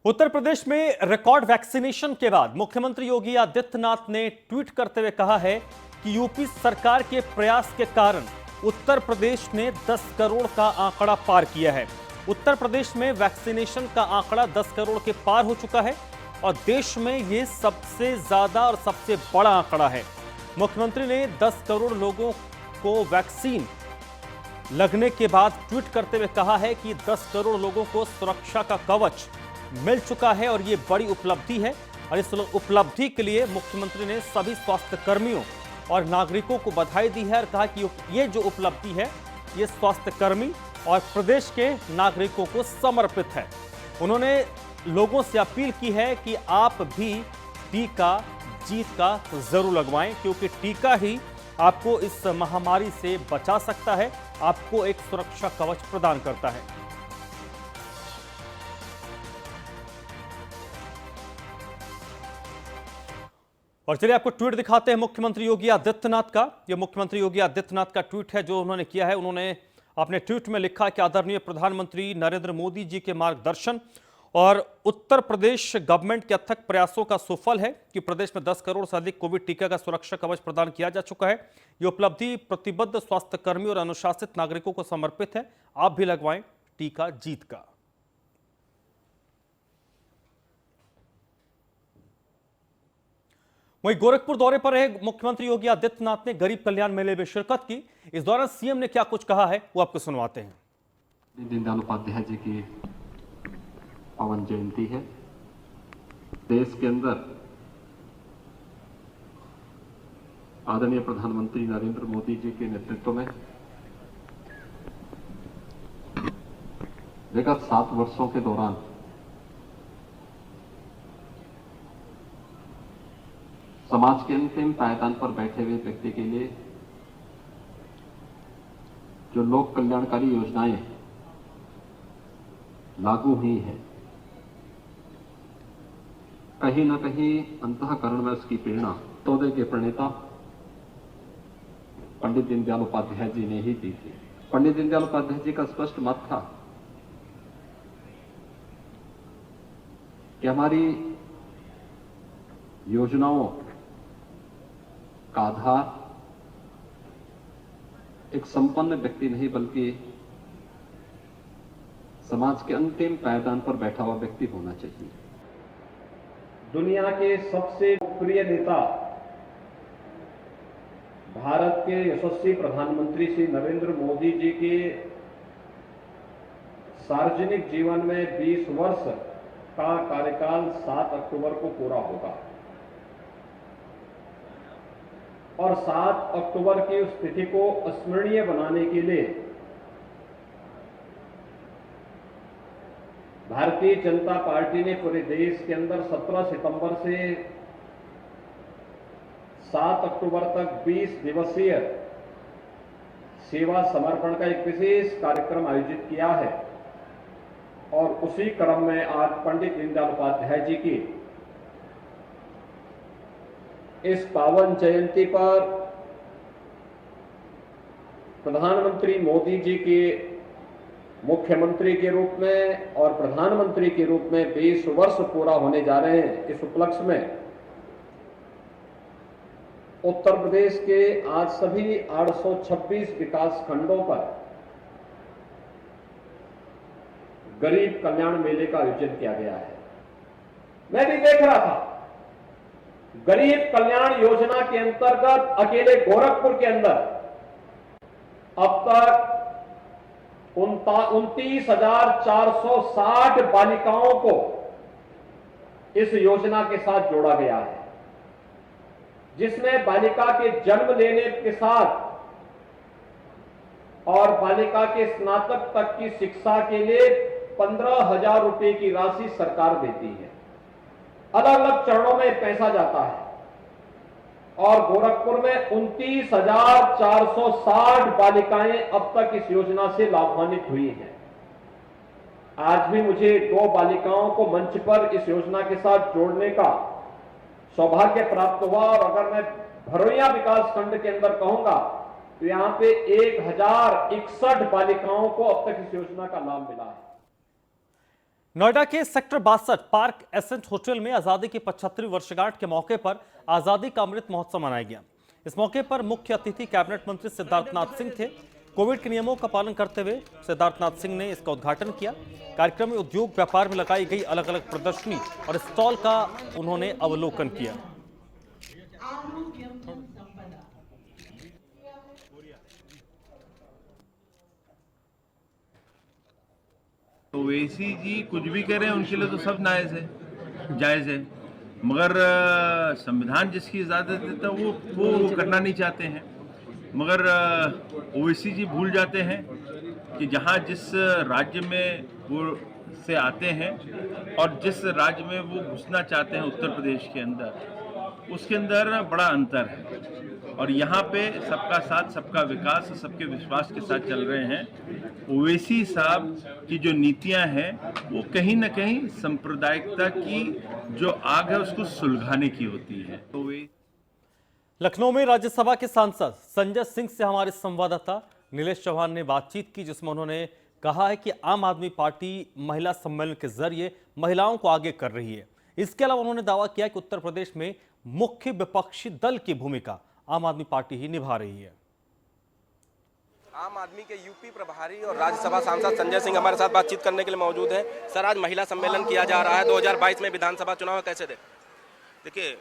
उत्तर प्रदेश में record vaccination के बाद मुख्यमंत्री योगी आदित्यनाथ ने ट्वीट करते हुए कहा है कि यूपी सरकार के प्रयास के कारण उत्तर प्रदेश ने 10 करोड़ का आंकड़ा पार किया है। उत्तर प्रदेश में वैक्सीनेशन का आंकड़ा 10 करोड़ के पार हो चुका है और देश में यह सबसे ज्यादा और सबसे बड़ा आंकड़ा है। मुख्यमंत्री ने 10 करोड़ लोगों को वैक्सीन लगने के बाद ट्वीट करते हुए कहा है कि 10 करोड़ लोगों को सुरक्षा का कवच मिल चुका है और ये बड़ी उपलब्धि है। और इस उपलब्धि के लिए मुख्यमंत्री ने सभी स्वास्थ्य कर्मियों और नागरिकों को बधाई दी है और कहा कि ये जो उपलब्धि है ये स्वास्थ्य कर्मी और प्रदेश के नागरिकों को समर्पित है। उन्होंने लोगों से अपील की है कि आप भी टीका जीत का जरूर लगवाएं, क्योंकि टीका ही आपको इस महामारी से बचा सकता है, आपको एक सुरक्षा कवच प्रदान करता है। और चलिए आपको ट्वीट दिखाते हैं मुख्यमंत्री योगी आदित्यनाथ का। यह मुख्यमंत्री योगी आदित्यनाथ का ट्वीट है जो उन्होंने किया है। उन्होंने अपने ट्वीट में लिखा कि आदरणीय प्रधानमंत्री नरेंद्र मोदी जी के मार्गदर्शन और उत्तर प्रदेश गवर्नमेंट के अथक प्रयासों का सुफल है कि प्रदेश में 10 करोड़ से अधिक कोविड टीका का सुरक्षा कवच प्रदान किया जा चुका है। यह उपलब्धि प्रतिबद्ध स्वास्थ्य कर्मियों और अनुशासित नागरिकों को समर्पित है। आप भी लगवाएं टीका जीत का। वहीं गोरखपुर दौरे पर रहे मुख्यमंत्री योगी आदित्यनाथ ने गरीब कल्याण मेले में शिरकत की। इस दौरान सीएम ने क्या कुछ कहा है वो आपको सुनवाते हैं। दीनदयाल उपाध्याय जी की पावन जयंती है। देश के अंदर आदरणीय प्रधानमंत्री नरेंद्र मोदी जी के नेतृत्व में विगत 7 वर्षों के दौरान समाज के अंतिम पायदान पर बैठे हुए व्यक्ति के लिए जो लोक कल्याणकारी योजनाएं लागू हुई हैं, कहीं ना कहीं अंतःकरण में उसकी प्रेरणा तोदे के प्रणेता पंडित दीनदयाल उपाध्याय जी ने ही दी थी। पंडित दीनदयाल उपाध्याय जी का स्पष्ट मत था कि हमारी योजनाओं का आधार एक संपन्न व्यक्ति नहीं बल्कि समाज के अंतिम पायदान पर बैठा हुआ व्यक्ति होना चाहिए। दुनिया के सबसे लोकप्रिय नेता भारत के यशस्वी प्रधानमंत्री श्री नरेंद्र मोदी जी के सार्वजनिक जीवन में 20 वर्ष का कार्यकाल 7 अक्टूबर को पूरा होगा और 7 अक्टूबर की उस तिथि को स्मरणीय बनाने के लिए भारतीय जनता पार्टी ने पूरे देश के अंदर 17 सितंबर से 7 अक्टूबर तक 20 दिवसीय सेवा समर्पण का एक विशेष कार्यक्रम आयोजित किया है। और उसी क्रम में आज पंडित दीनदयाल उपाध्याय जी की इस पावन जयंती पर प्रधानमंत्री मोदी जी के मुख्यमंत्री के रूप में और प्रधानमंत्री के रूप में 20 वर्ष पूरा होने जा रहे हैं। इस उपलक्ष्य में उत्तर प्रदेश के आज सभी 826 विकास खंडों पर गरीब कल्याण मेले का आयोजन किया गया है। मैं भी देख रहा था, गरीब कल्याण योजना के अंतर्गत अकेले गोरखपुर के अंदर अब तक 29,460 बालिकाओं को इस योजना के साथ जोड़ा गया है, जिसमें बालिका के जन्म लेने के साथ और बालिका के स्नातक तक की शिक्षा के लिए 15,000 रुपए की राशि सरकार देती है। अलग अलग चरणों में पैसा जाता है और गोरखपुर में 29,460 बालिकाएं अब तक इस योजना से लाभान्वित हुई हैं। आज भी मुझे 2 बालिकाओं को मंच पर इस योजना के साथ जोड़ने का सौभाग्य प्राप्त हुआ और अगर मैं भरोइया विकास खंड के अंदर कहूंगा तो यहां पे 1061 बालिकाओं को अब तक इस योजना का लाभ मिला है। नोएडा के सेक्टर 62 पार्क एसेंट होटल में आजादी की 75वीं वर्षगांठ के मौके पर आजादी का अमृत महोत्सव मनाया गया। इस मौके पर मुख्य अतिथि कैबिनेट मंत्री सिद्धार्थनाथ सिंह थे। कोविड के नियमों का पालन करते हुए सिद्धार्थनाथ सिंह ने इसका उद्घाटन किया। कार्यक्रम में उद्योग व्यापार में लगाई गई अलग अलग प्रदर्शनी और स्टॉल का उन्होंने अवलोकन किया। ओवैसी जी कुछ भी कह रहे हैं, उनके लिए तो सब जायज़ है, मगर संविधान जिसकी इजाज़त देता है वो करना नहीं चाहते हैं। मगर ओवैसी जी भूल जाते हैं कि जहाँ जिस राज्य में वो से आते हैं और जिस राज्य में वो घुसना चाहते हैं उत्तर प्रदेश के अंदर, उसके अंदर बड़ा अंतर है। और यहाँ पे सबका साथ, सबका विकास, सबके विश्वास के साथ चल रहे हैं। ओवैसी साहब की जो नीतियाँ हैं वो कहीं ना कहीं सांप्रदायिकता की जो आग है उसको सुलगाने की होती है। तो वे लखनऊ में राज्यसभा के सांसद संजय सिंह से हमारे संवाददाता नीलेश चौहान ने बातचीत की, जिसमें उन्होंने कहा है कि आम आदमी पार्टी महिला सम्मेलन के जरिए महिलाओं को आगे कर रही है। इसके अलावा उन्होंने दावा किया कि उत्तर प्रदेश में मुख्य विपक्षी दल की भूमिका आम आदमी पार्टी ही निभा रही है। आम आदमी के यूपी प्रभारी और राज्यसभा सांसद संजय सिंह हमारे साथ बातचीत करने के लिए मौजूद है। सर, आज महिला सम्मेलन किया जा रहा है, 2022 में विधानसभा चुनाव, कैसे देखिए,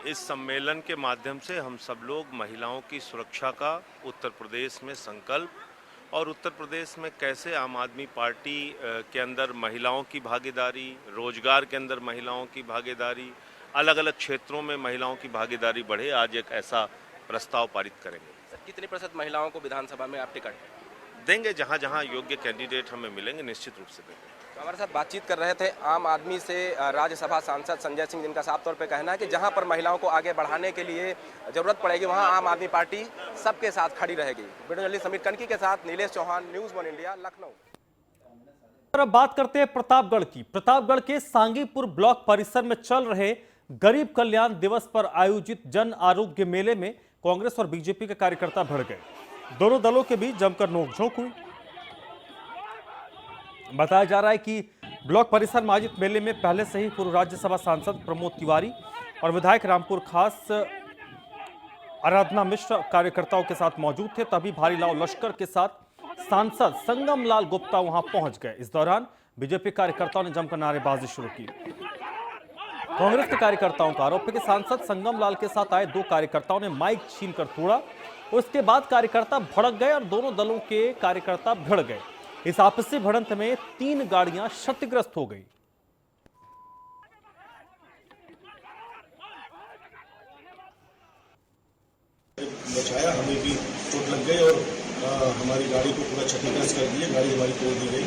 इस सम्मेलन के माध्यम से हम सब लोग महिलाओं की सुरक्षा का उत्तर प्रदेश में संकल्प और उत्तर प्रदेश में कैसे आम आदमी पार्टी के अंदर महिलाओं की भागीदारी, रोजगार के अंदर महिलाओं की भागीदारी, अलग अलग क्षेत्रों में महिलाओं की भागीदारी बढ़े, आज एक ऐसा प्रस्ताव पारित करेंगे। सर, कितनी प्रतिशत महिलाओं को विधानसभा में आप टिकट देंगे? जहां जहां योग्य कैंडिडेट हमें मिलेंगे निश्चित रूप से देंगे। तो हमारे साथ बातचीत कर रहे थे आम आदमी से राज्यसभा सांसद संजय सिंह, जिनका साफ तौर पे कहना है कि जहां पर महिलाओं को आगे बढ़ाने के लिए जरूरत पड़ेगी वहां आम आदमी पार्टी सबके साथ खड़ी रहेगी। वीडियो जर्नलिस्ट समीर कनकी के साथ नीलेश चौहान, न्यूज़ 1 इंडिया, लखनऊ। अब बात करते हैं प्रतापगढ़ की। प्रतापगढ़ के सांगीपुर ब्लॉक परिसर में चल रहे गरीब कल्याण दिवस पर आयोजित जन आरोग्य मेले में कांग्रेस और बीजेपी के कार्यकर्ता भिड़ गए। दोनों दलों के बीच जमकर नोकझोंक हुई। बताया जा रहा है कि ब्लॉक परिसर में आयोजित मेले में पहले से ही पूर्व राज्यसभा सांसद प्रमोद तिवारी और विधायक रामपुर खास आराधना मिश्र कार्यकर्ताओं के साथ मौजूद थे। तभी भारी लाव लश्कर के साथ सांसद संगम लाल गुप्ता वहां पहुंच गए। इस दौरान बीजेपी कार्यकर्ताओं ने जमकर नारेबाजी शुरू की। कांग्रेस के कार्यकर्ताओं का आरोप है कि सांसद संगम लाल के साथ आए दो कार्यकर्ताओं ने माइक छीनकर तोड़ा। उसके बाद कार्यकर्ता भड़क गए और दोनों दलों के कार्यकर्ता भिड़ गए। इस आपसी भिड़ंत में 3 गाड़ियां क्षतिग्रस्त हो गई। बचाया, हमें भी चोट लग गई और हमारी गाड़ी को पूरा क्षतिग्रस्त कर दिया। गाड़ी हमारी तोड़ दी गई।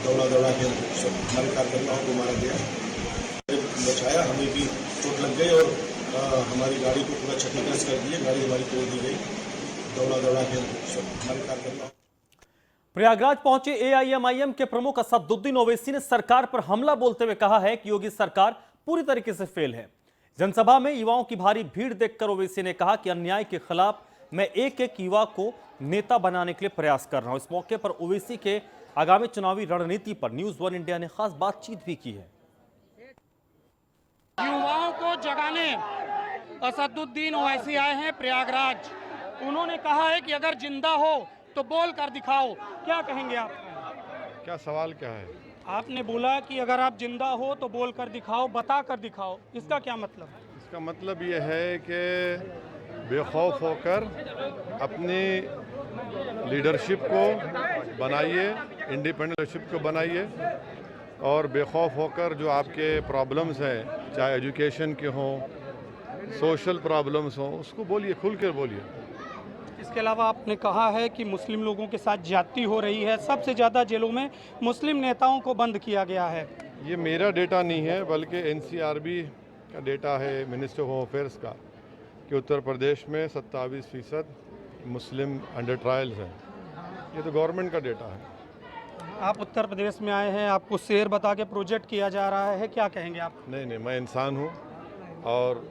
दौड़ा के हमारे कार्यकर्ताओं को मारा गया। बचाया, हमें भी चोट लग गई और हमारी गाड़ी को पूरा क्षतिग्रस्त कर दिया। गाड़ी हमारी तोड़ दी गई। दौड़ा के हमारे कार्यकर्ताओं। प्रयागराज पहुंचे एआईएमआईएम के प्रमुख असदुद्दीन ओवैसी ने सरकार पर हमला बोलते हुए कहा है कि योगी सरकार पूरी तरीके से फेल है। जनसभा में युवाओं की भारी भीड़ देखकर ओवैसी ने कहा कि अन्याय के खिलाफ मैं एक एक युवा को नेता बनाने के लिए प्रयास कर रहा हूं। इस मौके पर ओवैसी के आगामी चुनावी रणनीति पर न्यूज़ 1 इंडिया ने खास बातचीत भी की है। युवाओं को जगाने असदुद्दीन ओवैसी आए हैं प्रयागराज। उन्होंने कहा है कि अगर जिंदा हो तो बोल कर दिखाओ। क्या कहेंगे आप? क्या सवाल क्या है? आपने बोला कि अगर आप जिंदा हो तो बोल कर दिखाओ, बता कर दिखाओ, इसका क्या मतलब? इसका मतलब ये है कि बेखौफ होकर अपनी लीडरशिप को बनाइए, इंडिपेंडेंट लीडरशिप को बनाइए और बेखौफ होकर जो आपके प्रॉब्लम्स हैं, चाहे एजुकेशन के हों, सोशल प्रॉब्लम्स हों, उसको बोलिए, खुल कर बोलिए। इसके अलावा आपने कहा है कि मुस्लिम लोगों के साथ ज्यादती हो रही है। सबसे ज़्यादा जेलों में मुस्लिम नेताओं को बंद किया गया है। ये मेरा डेटा नहीं है, बल्कि एनसीआरबी का डेटा है, मिनिस्टर होम अफेयर्स का, कि उत्तर प्रदेश में 27% मुस्लिम अंडर ट्रायल्स हैं। ये तो गवर्नमेंट का डेटा है। आप उत्तर प्रदेश में आए हैं, आपको शेर बता के प्रोजेक्ट किया जा रहा है, क्या कहेंगे आप? नहीं, मैं इंसान हूँ और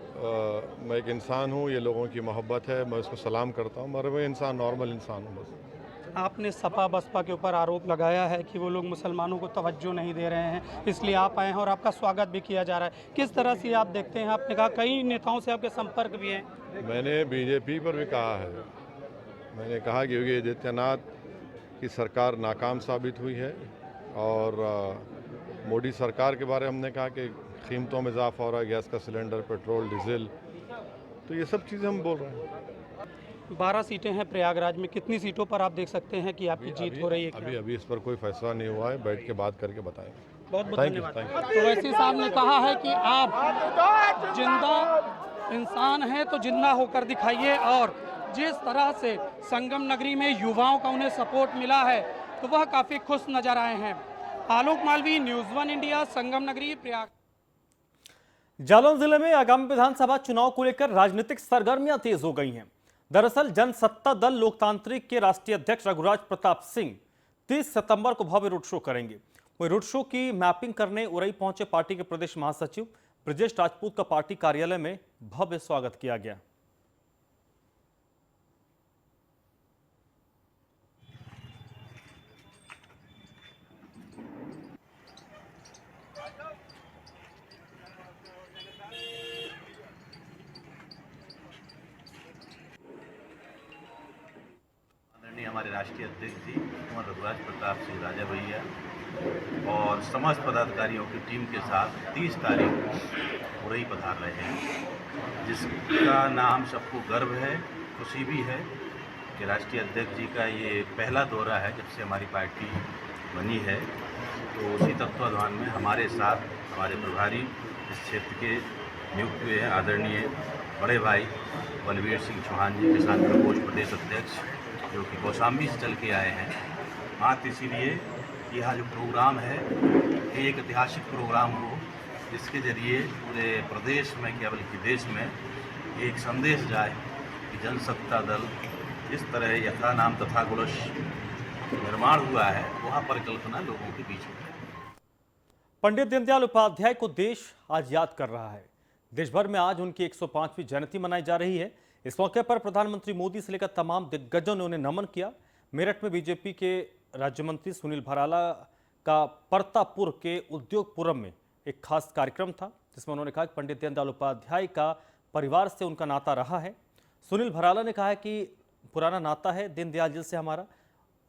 मैं एक इंसान हूँ। ये लोगों की मोहब्बत है, मैं उसको सलाम करता हूँ, मगर मैं इंसान, नॉर्मल इंसान हूँ बस। आपने सपा बसपा के ऊपर आरोप लगाया है कि वो लोग मुसलमानों को तवज्जो नहीं दे रहे हैं, इसलिए आप आए हैं और आपका स्वागत भी किया जा रहा है। किस तरह से आप देखते हैं? आपने कहा कई नेताओं से आपके संपर्क भी हैं। मैंने बीजेपी पर भी कहा है, मैंने कहा कि योगी आदित्यनाथ की सरकार नाकाम साबित हुई है और मोदी सरकार के बारे में हमने कहा कि कीमतों में इजाफा हो रहा है, गैस का सिलेंडर, पेट्रोल, डीजल, तो ये सब चीज़ें हम बोल रहे हैं। 12 सीटें हैं प्रयागराज में, कितनी सीटों पर आप देख सकते हैं कि आपकी जीत हो रही है? अभी इस पर कोई फैसला नहीं हुआ है, बैठ के बात करके बताएंगे। बहुत बहुत थैंक यू। धन्यवाद। तो वैसी साहब ने कहा है कि आप जिंदा इंसान हैं तो जिंदा होकर दिखाइए, और जिस तरह से संगम नगरी में युवाओं का उन्हें सपोर्ट मिला है तो वह काफ़ी खुश नजर आए हैं। आलोक मालवी, न्यूज़ 1 इंडिया, संगम नगरी, प्रयाग। जालौन जिले में आगामी विधानसभा चुनाव को लेकर राजनीतिक सरगर्मियां तेज हो गई हैं। दरअसल जनसत्ता दल लोकतांत्रिक के राष्ट्रीय अध्यक्ष रघुराज प्रताप सिंह 30 सितंबर को भव्य रोड शो करेंगे। वही रोड शो की मैपिंग करने उरई पहुंचे पार्टी के प्रदेश महासचिव ब्रजेश राजपूत का पार्टी कार्यालय में भव्य स्वागत किया गया। हमारे राष्ट्रीय अध्यक्ष जी कुमार रघुराज प्रताप सिंह राजा भैया और समस्त पदाधिकारियों की टीम के साथ 30 तारीख को उरई पधार रहे हैं, जिसका नाम सबको गर्व है, खुशी भी है कि राष्ट्रीय अध्यक्ष जी का ये पहला दौरा है जब से हमारी पार्टी बनी है। तो उसी तत्वाधान में हमारे साथ हमारे प्रभारी इस क्षेत्र के नियुक्त हुए हैं आदरणीय बड़े भाई बलवीर सिंह चौहान जी, किसान प्रकोष्ठ प्रदेश अध्यक्ष, जो कि कौशाम्बी से चल के आए हैं। मात्र इसीलिए यह जो प्रोग्राम है ये एक ऐतिहासिक प्रोग्राम हो, जिसके जरिए पूरे प्रदेश में क्या बल्कि देश में एक संदेश जाए कि जनसत्ता दल जिस तरह यथा नाम तथा गुणश निर्माण हुआ है वहाँ परिकल्पना लोगों के बीच में है। पंडित दीनदयाल उपाध्याय को देश आज याद कर रहा है। देश भर में आज उनकी 105वीं जयंती मनाई जा रही है। इस मौके पर प्रधानमंत्री मोदी से लेकर तमाम दिग्गजों ने उन्हें नमन किया। मेरठ में बीजेपी के राज्य मंत्री सुनील भराला का परतापुर के उद्योगपुरम में एक खास कार्यक्रम था, जिसमें उन्होंने कहा कि पंडित दीनदयाल उपाध्याय का परिवार से उनका नाता रहा है। सुनील भराला ने कहा है कि पुराना नाता है दीनदयाल जी से हमारा।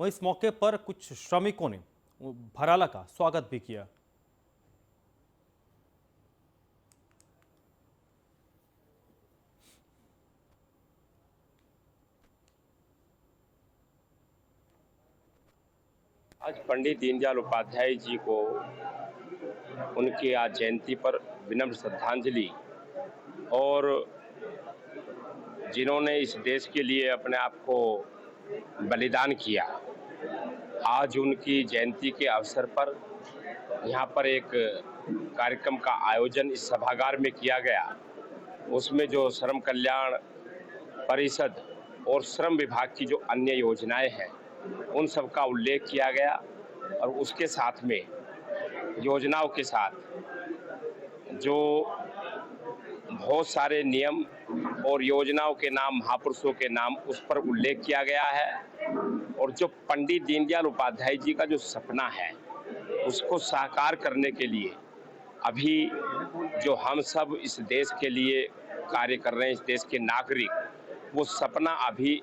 वहीं इस मौके पर कुछ श्रमिकों ने भराला का स्वागत भी किया। आज पंडित दीनदयाल उपाध्याय जी को उनकी आज जयंती पर विनम्र श्रद्धांजलि, और जिन्होंने इस देश के लिए अपने आप को बलिदान किया, आज उनकी जयंती के अवसर पर यहाँ पर एक कार्यक्रम का आयोजन इस सभागार में किया गया। उसमें जो श्रम कल्याण परिषद और श्रम विभाग की जो अन्य योजनाएं हैं उन सब का उल्लेख किया गया, और उसके साथ में योजनाओं के साथ जो बहुत सारे नियम और योजनाओं के नाम, महापुरुषों के नाम, उस पर उल्लेख किया गया है। और जो पंडित दीनदयाल उपाध्याय जी का जो सपना है उसको साकार करने के लिए अभी जो हम सब इस देश के लिए कार्य कर रहे हैं, इस देश के नागरिक, वो सपना अभी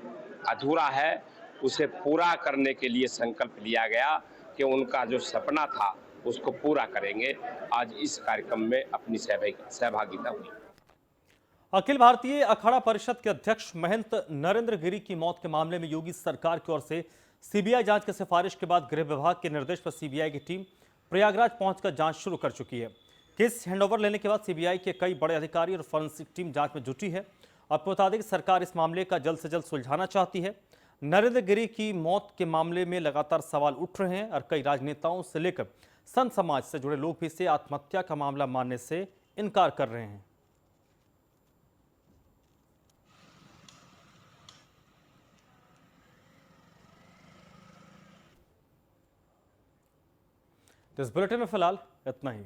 अधूरा है। उसे पूरा करने के लिए संकल्प लिया गया कि उनका जो सपना था उसको पूरा करेंगे। आज इस कार्यक्रम में अपनी सहभागिता हुई। अखिल भारतीय अखाड़ा परिषद के अध्यक्ष महंत नरेंद्र गिरी की मौत के मामले में योगी सरकार की ओर से सीबीआई जांच की सिफारिश के बाद गृह विभाग के निर्देश पर सीबीआई की टीम प्रयागराज पहुंचकर जांच शुरू कर चुकी है। केस हैंडओवर लेने के बाद सीबीआई के कई बड़े अधिकारी और फॉरेंसिक टीम जांच में जुटी है। आपको बता दें कि सरकार इस मामले का जल्द से जल्द सुलझाना चाहती है। नरेंद्र गिरी की मौत के मामले में लगातार सवाल उठ रहे हैं और कई राजनेताओं से लेकर संत समाज से जुड़े लोग भी इसे आत्महत्या का मामला मानने से इनकार कर रहे हैं। इस बुलेटिन में फिलहाल इतना ही।